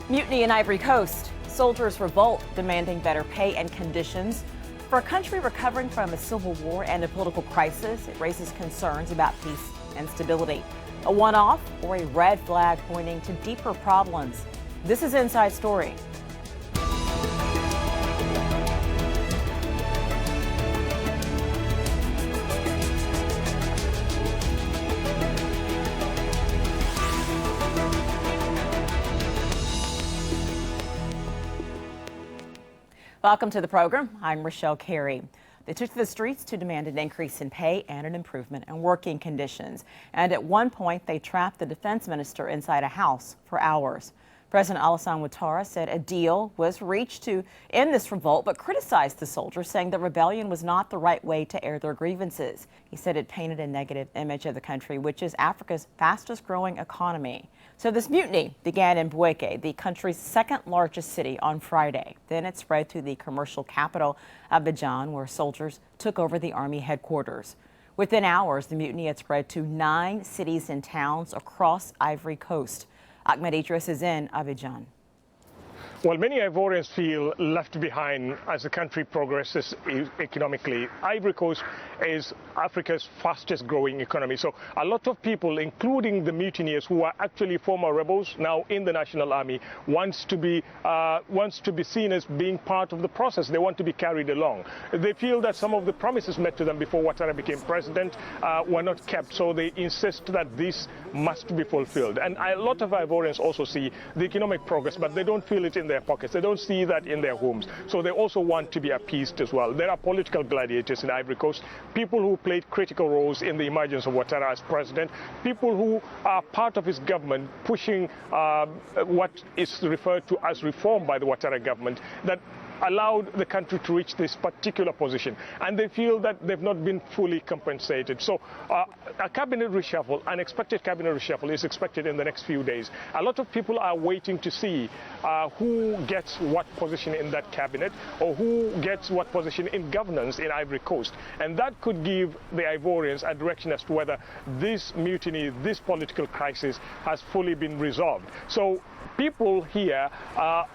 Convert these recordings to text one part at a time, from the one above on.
Mutiny in Ivory Coast. Soldiers revolt, demanding better pay and conditions. For a country recovering from a civil war and a political crisis, it raises concerns about peace and stability. A one-off or a red flag pointing to deeper problems? This is Inside Story. Welcome to the program. I'm Richelle Carey. They took to the streets to demand an increase in pay and an improvement in working conditions. And at one point, they trapped the defense minister inside a house for hours. President Alassane Ouattara said a deal was reached to end this revolt, but criticized the soldiers, saying the rebellion was not the right way to air their grievances. He said it painted a negative image of the country, which is Africa's fastest growing economy. So this mutiny began in Bouake, the country's second largest city, on Friday. Then it spread to the commercial capital, Abidjan, where soldiers took over the army headquarters. Within hours, the mutiny had spread to 9 cities and towns across Ivory Coast. Ahmed Idris is in Abidjan. Well, many Ivorians feel left behind as the country progresses economically. Ivory Coast is Africa's fastest growing economy. So a lot of people, including the mutineers who are actually former rebels now in the National Army, wants to be seen as being part of the process. They want to be carried along. They feel that some of the promises made to them before Ouattara became president were not kept. So they insist that this must be fulfilled. And a lot of Ivorians also see the economic progress, but they don't feel it in their pockets. They don't see that in their homes. So they also want to be appeased as well. There are political gladiators in Ivory Coast, people who played critical roles in the emergence of Ouattara as president, people who are part of his government pushing what is referred to as reform by the Ouattara government that allowed the country to reach this particular position, and they feel that they've not been fully compensated. So a cabinet reshuffle, an expected cabinet reshuffle, is expected in the next few days. A lot of people are waiting to see who gets what position in that cabinet, or who gets what position in governance in Ivory Coast, and that could give the Ivorians a direction as to whether this mutiny, this political crisis, has fully been resolved. So people here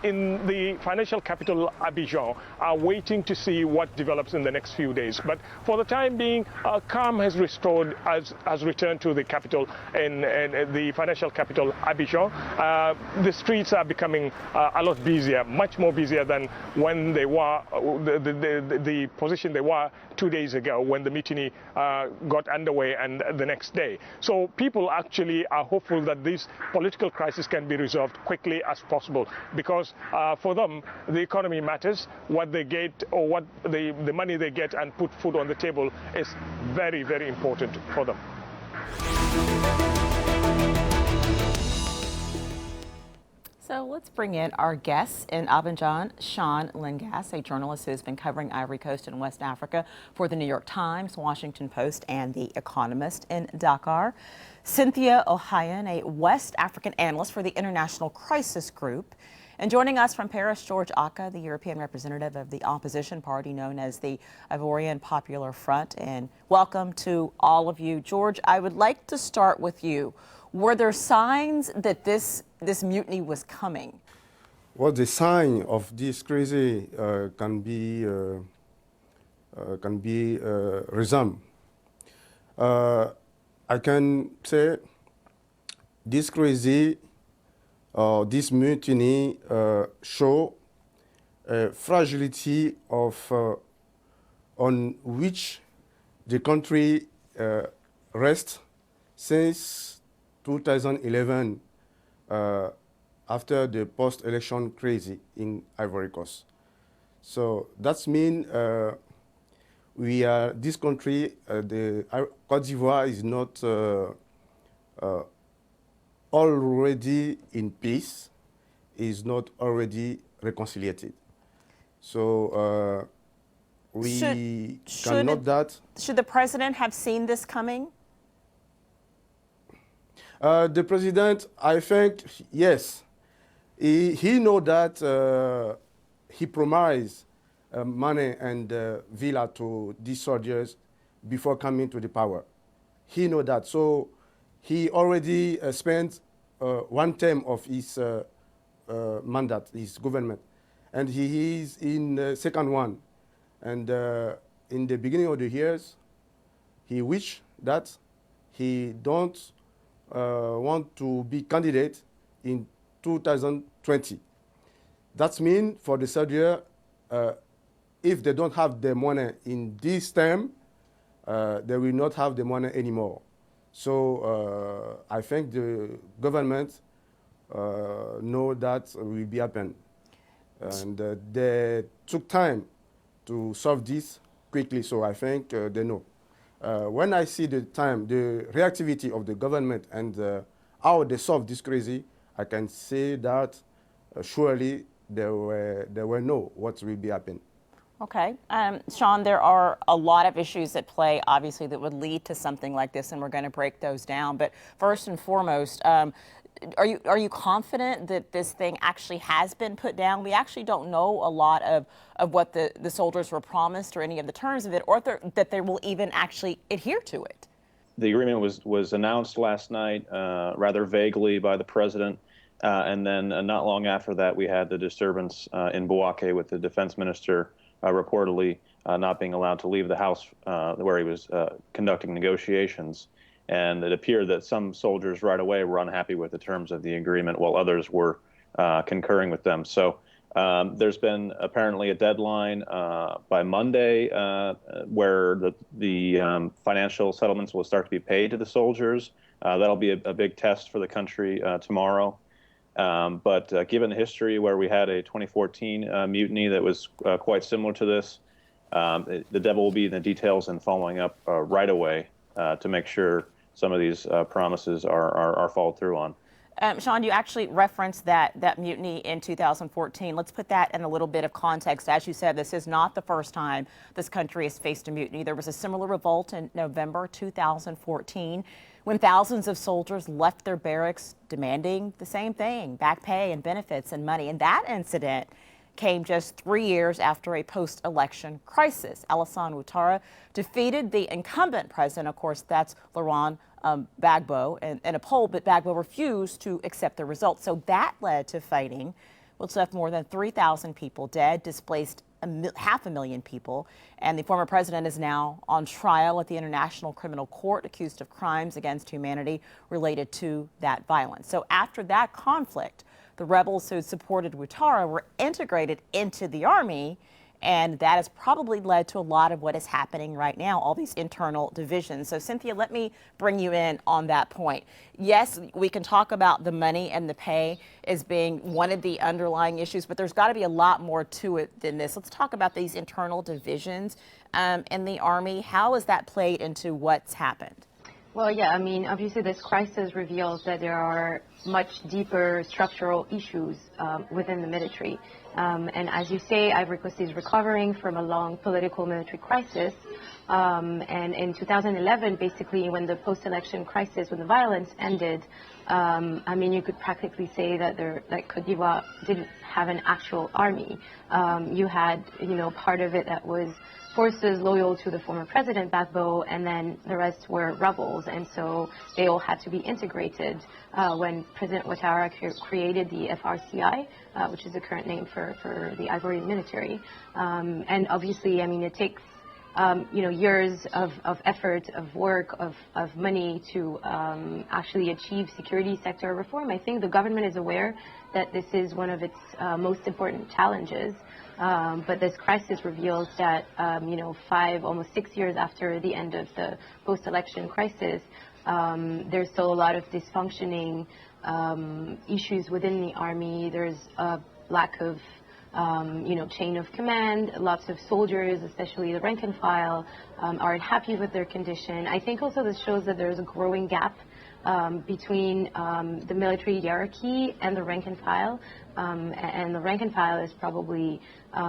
in the financial capital Abidjan are waiting to see what develops in the next few days. But for the time being, calm has returned to the capital, in the financial capital Abidjan. The streets are becoming a lot busier, much more busier than when they were the position they were 2 days ago when the mutiny got underway and the next day. So people actually are hopeful that this political crisis can be resolved quickly as possible, because for them the economy matters. What they get, or what the money they get and put food on the table, is very, very important for them. So let's bring in our guest in Abidjan, Lyngaas, a journalist who's been covering Ivory Coast and West Africa for the New York Times, Washington Post, and The Economist in Dakar. Cynthia Ohayon, a West African analyst for the International Crisis Group. And joining us from Paris, George Aka, the European representative of the opposition party known as the Ivorian Popular Front. And welcome to all of you. George, I would like to start with you. Were there signs that this mutiny was coming? Well, the sign of this crisis can be resumed. I can say this crisis, this mutiny, show fragility of on which the country rests since 2011, after the post-election crisis in Ivory Coast. So that means this country, the Côte d'Ivoire, is not already in peace, is not already reconciliated. So we can note that. Should the president have seen this coming? The president, I think, yes. He know that he promised money and villa to these soldiers before coming to the power. He know that. So he already spent one term of his mandate, his government. And he is in the second one. And in the beginning of the years, he wished that he don't want to be candidate in 2020. That means for the third year, if they don't have the money in this term, they will not have the money anymore. So I think the government know that will be happen. And they took time to solve this quickly, so I think they know. When I see the time, the reactivity of the government and how they solve this crazy, I can say that surely they will know what will be happening. Okay. Sean, there are a lot of issues at play, obviously, that would lead to something like this, and we're going to break those down. But first and foremost, are you confident that this thing actually has been put down? We actually don't know a lot of what the soldiers were promised or any of the terms of it, or that they will even actually adhere to it. The agreement was announced last night rather vaguely by the president. And then not long after that, we had the disturbance in Bouake with the defense minister reportedly not being allowed to leave the house where he was conducting negotiations. And it appeared that some soldiers right away were unhappy with the terms of the agreement, while others were concurring with them. So there's been apparently a deadline by Monday where the financial settlements will start to be paid to the soldiers. That'll be a big test for the country tomorrow. But given the history where we had a 2014 mutiny that was quite similar to this, the devil will be in the details and following up right away to make sure some of these promises are followed through on. Sean, you actually referenced that mutiny in 2014. Let's put that in a little bit of context. As you said, this is not the first time this country has faced a mutiny. There was a similar revolt in November 2014 when thousands of soldiers left their barracks demanding the same thing, back pay and benefits and money. And that incident came just 3 years after a post-election crisis. Alassane Ouattara defeated the incumbent president, of course, that's Laurent Gbagbo, in a poll, but Gbagbo refused to accept the results. So that led to fighting, which left more than 3,000 people dead, displaced 500,000 people, and the former president is now on trial at the International Criminal Court, accused of crimes against humanity related to that violence. So after that conflict, the rebels who supported Ouattara were integrated into the army, and that has probably led to a lot of what is happening right now, all these internal divisions. So, Cynthia, let me bring you in on that point. Yes, we can talk about the money and the pay as being one of the underlying issues, but there's got to be a lot more to it than this. Let's talk about these internal divisions in the Army. How has that played into what's happened? Well, yeah, I mean, obviously this crisis reveals that there are much deeper structural issues within the military. And as you say, Ivory Coast is recovering from a long political military crisis. And in 2011, basically, when the post-election crisis, when the violence ended, I mean, you could practically say that Côte d'Ivoire didn't have an actual army. You had, part of it that was forces loyal to the former president, Gbagbo, and then the rest were rebels. And so they all had to be integrated when President Ouattara created the FRCI, which is the current name for the Ivorian military. And obviously, I mean, it takes years of effort, of work, of money to actually achieve security sector reform. I think the government is aware that this is one of its most important challenges. But this crisis reveals that, almost 6 years after the end of the post-election crisis, there's still a lot of dysfunctioning issues within the army. There's a lack of chain of command. Lots of soldiers, especially the rank and file, aren't happy with their condition. I think also this shows that there's a growing gap between the military hierarchy and the rank and file. And the rank and file is probably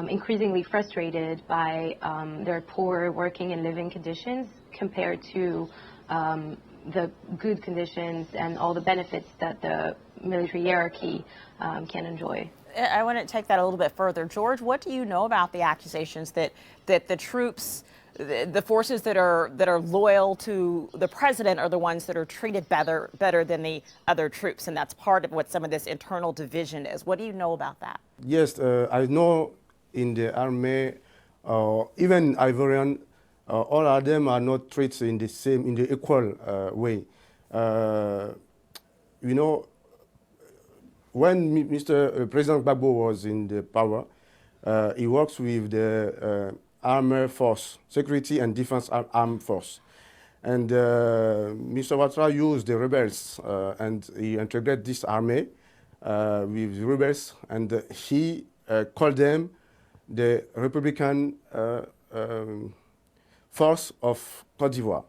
increasingly frustrated by their poor working and living conditions compared to the good conditions and all the benefits that the military hierarchy can enjoy. I want to take that a little bit further. George, what do you know about the accusations that the troops the forces that are loyal to the president are the ones that are treated better than the other troops, and that's part of what some of this internal division is. What do you know about that? Yes, I know in the army, even Ivorian, all of them are not treated in the equal way. You know, when Mr. President Gbagbo was in the power, he works with the armed force, security and defense armed force. And Mr. Ouattara used the rebels and he integrated this army with the rebels, and he called them the Republican force of Côte d'Ivoire.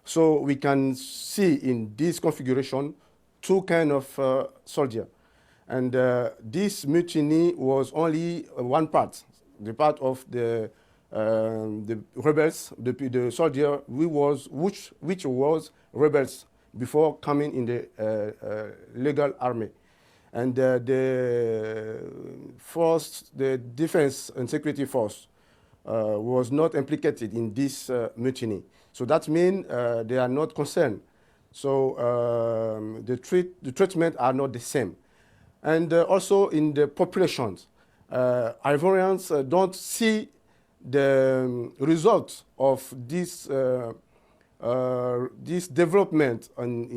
So we can see in this configuration two kinds of soldiers. And this mutiny was only one part, the part of the rebels, the soldier which was rebels before coming in the legal army. And the defense and security force was not implicated in this mutiny. So that means they are not concerned. So the treatment are not the same. And also in the populations, Ivorians don't see the result of this development on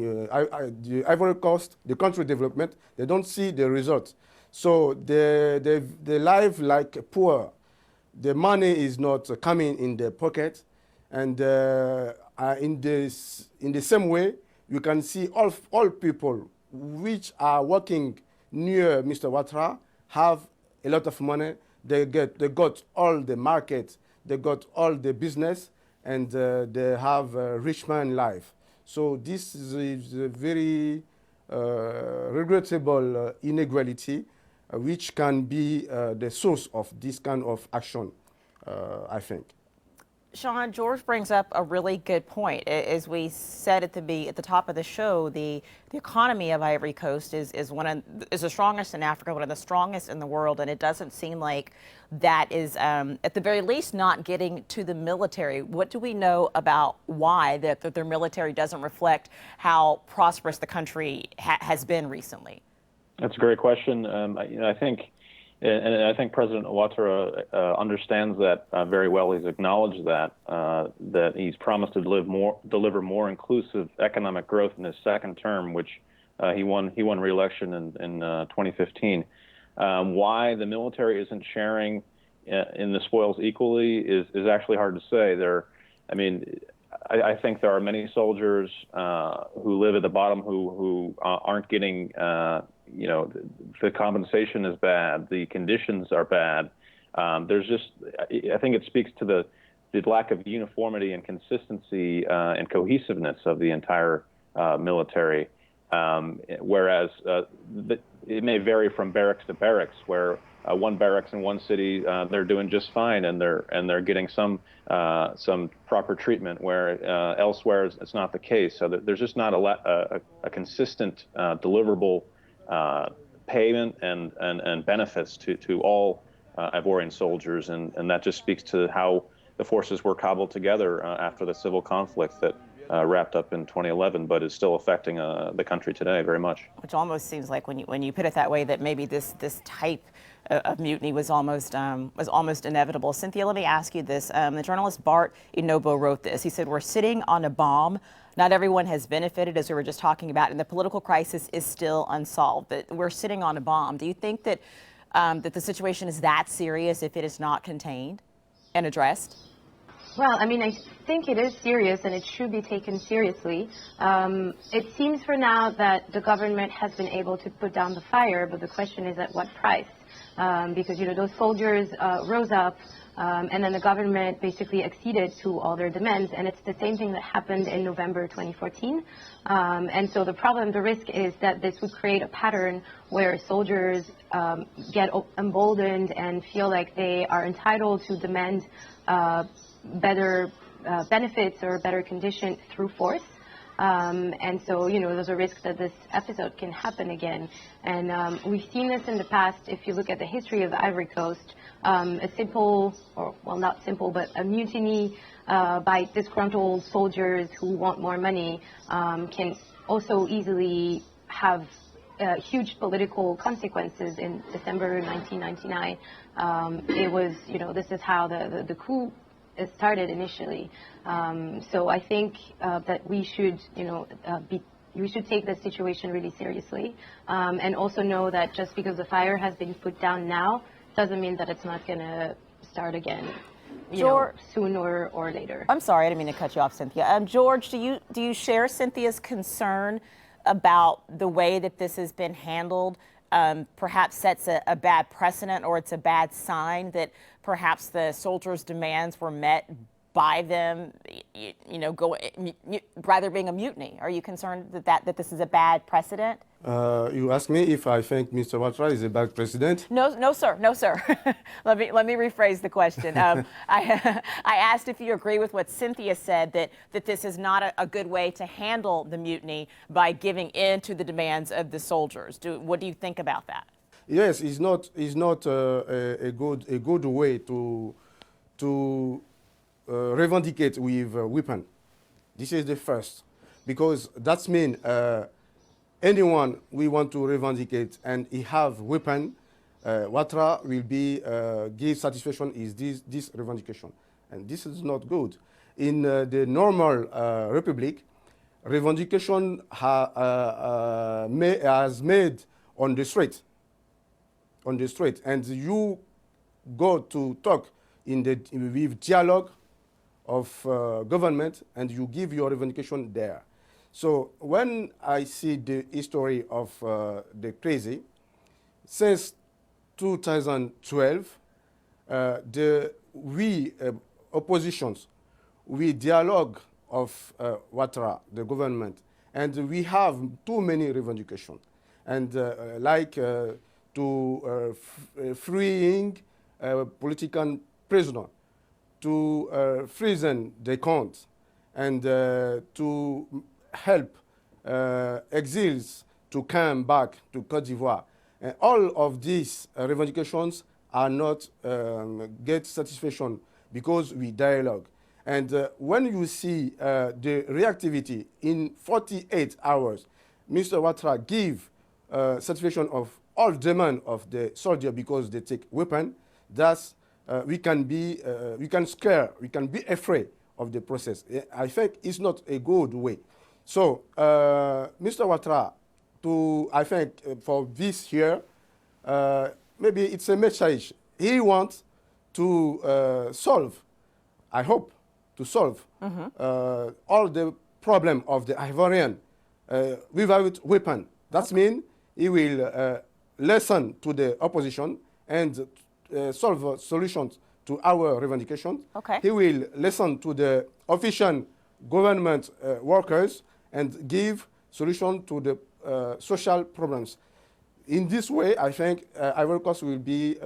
the Ivory Coast, the country development. They don't see the results. So they live like poor. The money is not coming in the pocket. And in the same way, you can see all people which are working near Mr. Ouattara have a lot of money. They got all the market, they got all the business, and they have a rich man life. So this is a very regrettable inequality, which can be the source of this kind of action, I think. Sean, George brings up a really good point. As we said at the top of the show, the economy of Ivory Coast is the strongest in Africa, one of the strongest in the world, and it doesn't seem like that is, at the very least, not getting to the military. What do we know about why that their military doesn't reflect how prosperous the country has been recently? That's a great question. I think. And I think President Ouattara understands that very well. He's acknowledged that he's promised to deliver more inclusive economic growth in his second term, which he won re-election in 2015. Why the military isn't sharing in the spoils equally is actually hard to say. I think there are many soldiers who live at the bottom who aren't getting. The compensation is bad. The conditions are bad. I think it speaks to the lack of uniformity and consistency and cohesiveness of the entire military. Whereas it may vary from barracks to barracks, where one barracks in one city they're doing just fine and they're getting some proper treatment, where elsewhere it's not the case. So there's just not a consistent deliverable payment and benefits to all Ivorian soldiers, and that just speaks to how the forces were cobbled together after the civil conflict that wrapped up in 2011, but is still affecting the country today very much. Which almost seems like, when you put it that way, that maybe this type of mutiny was almost inevitable. Cynthia, let me ask you this. The journalist Bart Inobo wrote this. He said, "We're sitting on a bomb. Not everyone has benefited, as we were just talking about, and the political crisis is still unsolved. But we're sitting on a bomb." Do you think that that the situation is that serious if it is not contained and addressed? Well, I think it is serious and it should be taken seriously. It seems for now that the government has been able to put down the fire, but the question is at what price? Because, those soldiers rose up, and then the government basically acceded to all their demands, and it's the same thing that happened in November 2014. And so the risk is that this would create a pattern where soldiers get emboldened and feel like they are entitled to demand better benefits or better conditions through force. And so, there's a risk that this episode can happen again. And we've seen this in the past. If you look at the history of the Ivory Coast, a simple, or well, not simple, but a mutiny by disgruntled soldiers who want more money can also easily have huge political consequences. In December 1999, it was, this is how the coup started initially. So I think that we should, we should take this situation really seriously, and also know that just because the fire has been put down now doesn't mean that it's not going to start again, sooner or later. I'm sorry, I didn't mean to cut you off, Cynthia. George, do you share Cynthia's concern about the way that this has been handled? Perhaps sets a bad precedent, or it's a bad sign that perhaps the soldiers' demands were met by them, rather being a mutiny. Are you concerned that this is a bad precedent? You ask me if I think Mr. Ouattara is a bad president? No, sir. let me rephrase the question. I asked if you agree with what Cynthia said, that this is not a good way to handle the mutiny by giving in to the demands of the soldiers. What do you think about that? Yes, it's not a good way to revendicate with weapon. This is the first, because that means anyone we want to revendicate and he have weapon, Ouattara will be give satisfaction is this revendication, and this is not good. In the normal republic, revendication has made on the street, and you go to talk with dialogue of government, and you give your revendication there. So when I see the history of the crazy, since 2012, we oppositions, we dialogue of Ouattara, the government, and we have too many revendications, and freeing political prisoner, to freezing the account, and to help exiles to come back to Côte d'Ivoire. And all of these revendications are not get satisfaction because we dialogue. And when you see the reactivity in 48 hours, Mr. Ouattara give satisfaction of all demand of the soldier because they take weapon. That's we can be afraid of the process. I think it's not a good way. So Mr. Ouattara, I think for this year, maybe it's a message. He wants to solve, I hope, to solve all the problem of the Ivorian without weapon. That means he will listen to the opposition and solve solutions to our revendications. Okay. He will listen to the official government workers and give solution to the social problems. In this way, I think Ivory Coast will be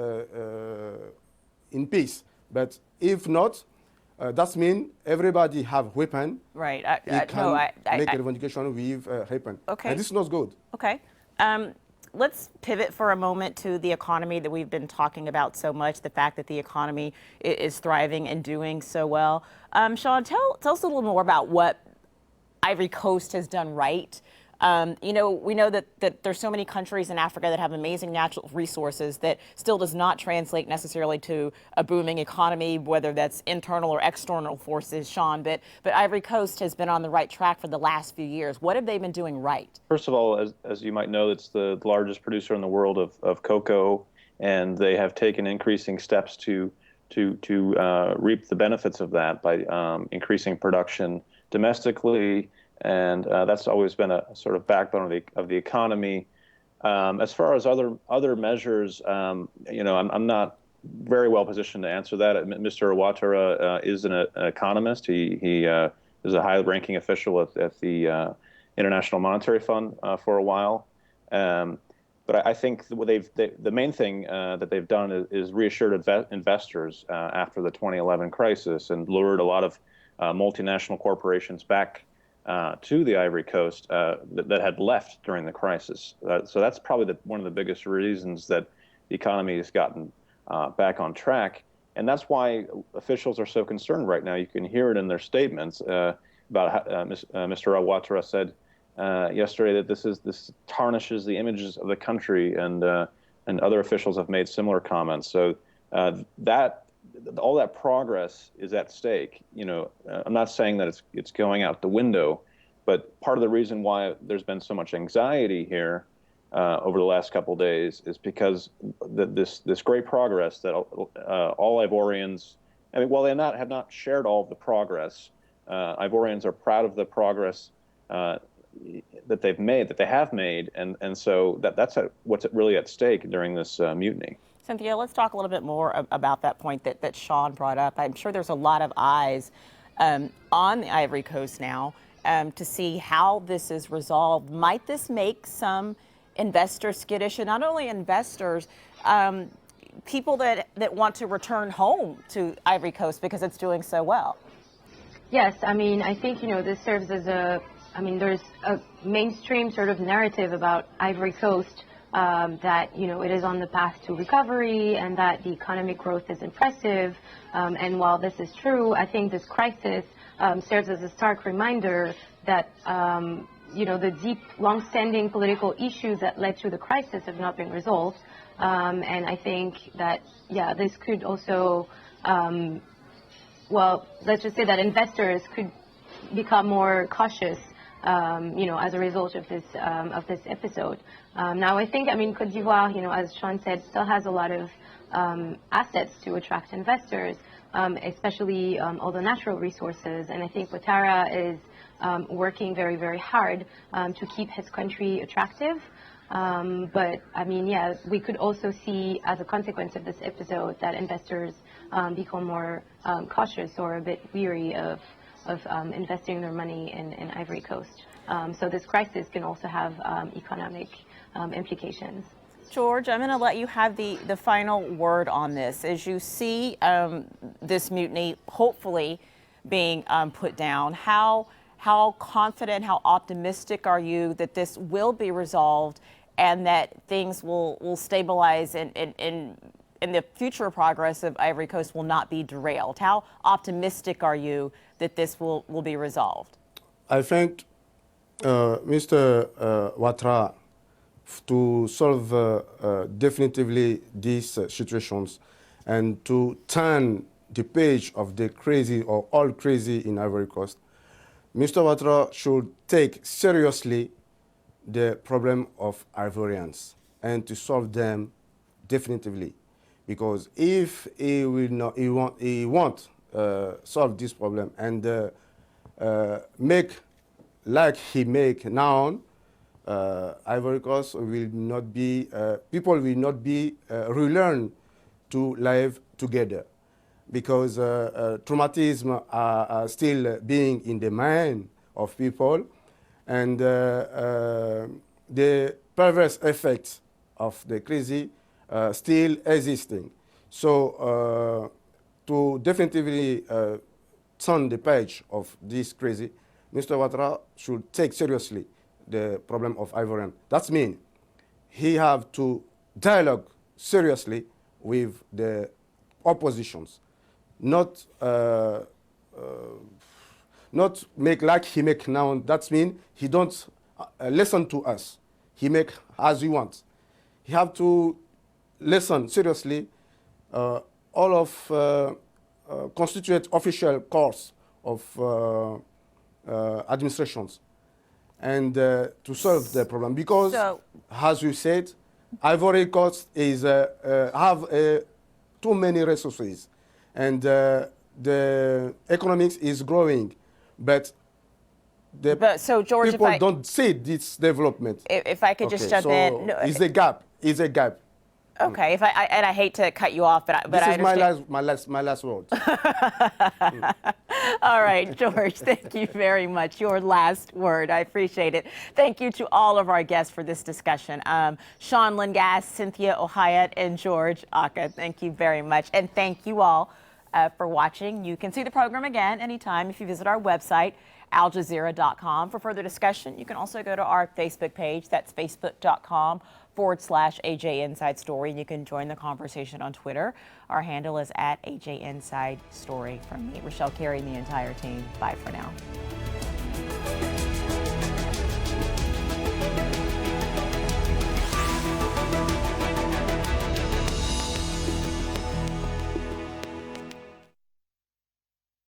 in peace. But if not, that means everybody have weapon. Right. Make a revendication with weapon. Okay. And this is not good. Okay. Let's pivot for a moment to the economy that we've been talking about so much, the fact that the economy is thriving and doing so well. Sean, tell us a little more about what Ivory Coast has done right. We know that there's so many countries in Africa that have amazing natural resources that still does not translate necessarily to a booming economy, whether that's internal or external forces, Sean. But Ivory Coast has been on the right track for the last few years. What have they been doing right? First of all, as you might know, it's the largest producer in the world of cocoa, and they have taken increasing steps to reap the benefits of that by increasing production domestically. And that's always been a sort of backbone of the economy. As far as other measures, I'm not very well positioned to answer that. Mr. Ouattara is an economist. He is a high-ranking official at the International Monetary Fund for a while. But I think the main thing that they've done is reassured investors after the 2011 crisis and lured a lot of multinational corporations back to the Ivory Coast that had left during the crisis. So that's probably one of the biggest reasons that the economy has gotten back on track. And that's why officials are so concerned right now. You can hear it in their statements about how Mr. Ouattara said yesterday that this tarnishes the images of the country, and other officials have made similar comments. So all that progress is at stake. I'm not saying that it's going out the window, but part of the reason why there's been so much anxiety here over the last couple of days is because this great progress that all Ivorians, while they have not shared all of the progress, Ivorians are proud of the progress that they have made, and so that's what's really at stake during this mutiny. Cynthia, let's talk a little bit more about that point that Sean brought up. I'm sure there's a lot of eyes on the Ivory Coast now to see how this is resolved. Might this make some investors skittish, and not only investors, people that want to return home to Ivory Coast because it's doing so well? Yes, I think, this serves as there's a mainstream sort of narrative about Ivory Coast that, it is on the path to recovery and that the economic growth is impressive. And while this is true, I think this crisis serves as a stark reminder that, the deep, long-standing political issues that led to the crisis have not been resolved. And I think that, this could also, let's just say that investors could become more cautious as a result of this episode. Now, I think, Côte d'Ivoire, as Sean said, still has a lot of assets to attract investors, especially all the natural resources. And I think Ouattara is working very, very hard to keep his country attractive. But, we could also see, as a consequence of this episode, that investors become more cautious or a bit weary of investing their money in Ivory Coast. So this crisis can also have economic implications. George, I'm going to let you have the final word on this. As you see this mutiny hopefully being put down, how confident, how optimistic are you that this will be resolved and that things will stabilize and the future progress of Ivory Coast will not be derailed? How optimistic are you that this will be resolved? I think Mr. Ouattara, to solve definitively these situations and to turn the page of the crazy or all crazy in Ivory Coast, Mr. Ouattara should take seriously the problem of Ivorians and to solve them definitively. Because if he won't solve this problem and make like he make now, Ivory Coast will not be, people will not be relearn to live together, because traumatism are still being in the mind of people, and the perverse effects of the crazy still existing. So to definitively turn the page of this crazy, Mr. Ouattara should take seriously the problem of Ivorian. That means he have to dialogue seriously with the oppositions, not make like he make now. That means he don't listen to us. He make as he wants. He have to listen seriously all of constitute official course of administrations, and to solve the problem, because as you said, Ivory Coast is have too many resources, and the economics is growing, but so George, people don't see this development. If I could just jump in, no, it's a gap. It's a gap. Okay, and I hate to cut you off, but this I is my last word. All right, George, thank you very much. Your last word, I appreciate it. Thank you to all of our guests for this discussion. Sean Lyngaas, Cynthia Ohayon, and George Aka, thank you very much. And thank you all for watching. You can see the program again anytime if you visit our website aljazeera.com for further discussion. You can also go to our Facebook page. That's facebook.com/AJ Inside Story. And you can join the conversation on Twitter. Our handle is @AJ Inside Story. From me, Richelle, Carey, and the entire team. Bye for now.